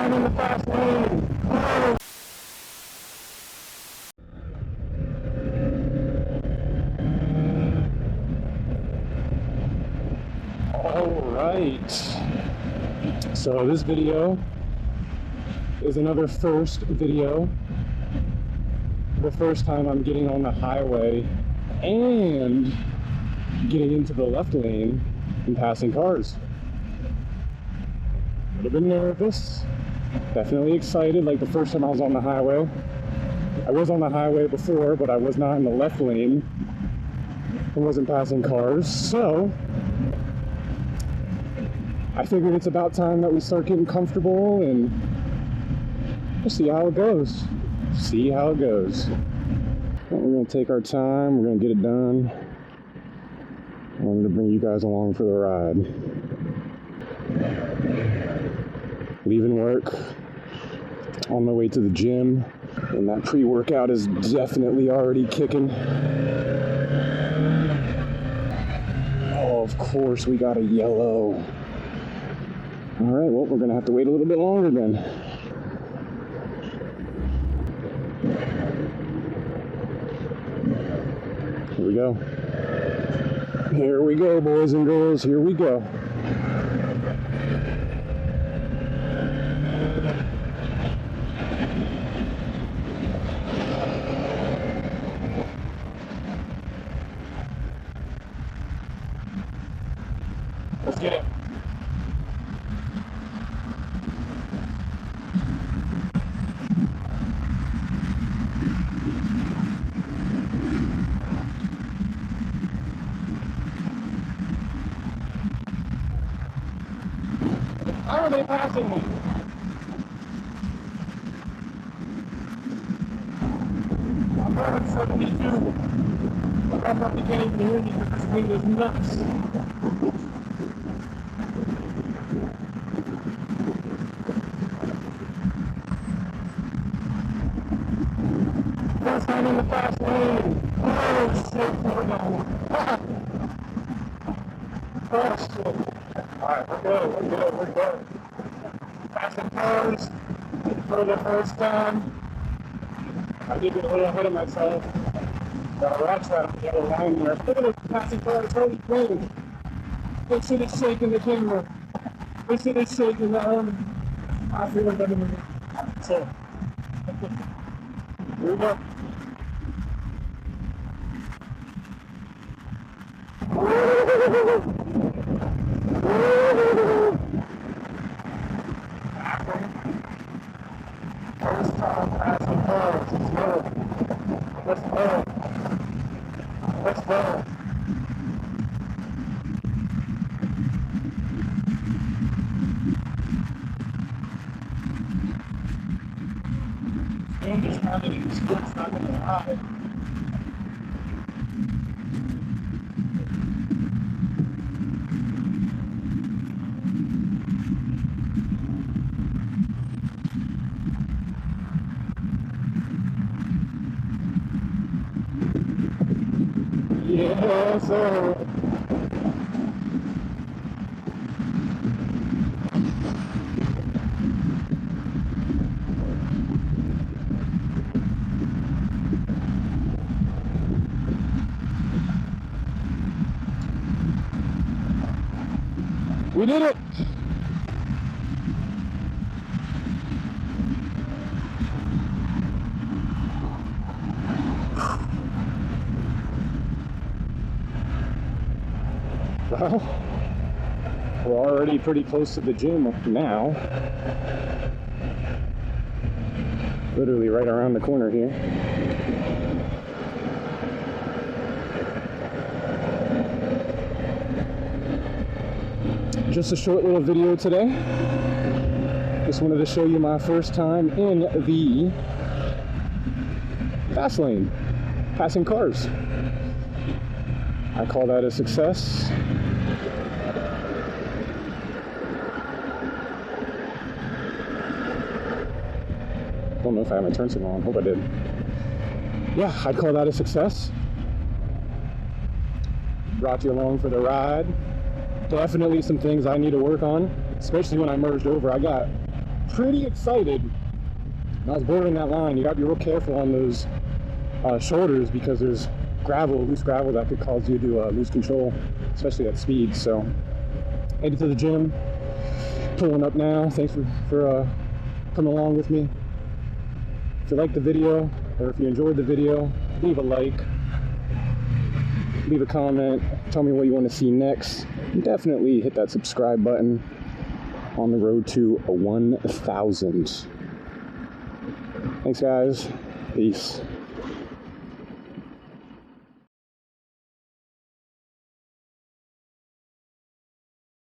time in the fast lane. Oh. Alright, so this video is another first video. The first time I'm getting on the highway and getting into the left lane and passing cars. A little bit nervous, definitely excited. Like the first time I was on the highway. I was on the highway before, but I was not in the left lane and wasn't passing cars, so I figured it's about time that we start getting comfortable and we'll see how it goes. See how it goes. We're gonna take our time, we're gonna get it done. I'm gonna bring you guys along for the ride. Leaving work, on my way to the gym, and that pre-workout is definitely already kicking. Oh, of course, we got a yellow. All right, well, we're gonna have to wait a little bit longer then. Here we go. Here we go, boys and girls, here we go. Let's get it. How are they passing me? I'm going 72. But I'm not getting even hear me because this thing is nuts. First time in the fast lane. Oh shit, we're going. Oh shit. Alright, we're good. Passing cars for the first time. I did get a little ahead of myself. Got a watch that on the yellow line there. Look at this passing cars, holy crazy. This shit is shaking the camera. This shit is shaking the arm. I feel like I'm moving. So, here we go. First time passing cars, let's go. Let's go. Let's go. Just now that it's not going to hide. Yes, sir. We did it! Well, we're already pretty close to the gym now. Literally right around the corner here. Just a short little video today. Just wanted to show you my first time in the fast lane, passing cars. I call that a success. Don't know if I have my turn signal on. Hope I did. Yeah, I'd call that a success. Brought you along for the ride. Definitely some things I need to work on, especially when I merged over. I got pretty excited. And I was bordering that line. You gotta be real careful on those shoulders because there's gravel, loose gravel that could cause you to lose control, especially at speed. So, headed to the gym, pulling up now. Thanks for coming along with me. If you liked the video, or if you enjoyed the video, leave a like, leave a comment, tell me what you want to see next, and definitely hit that subscribe button on the road to 1,000. Thanks guys, peace.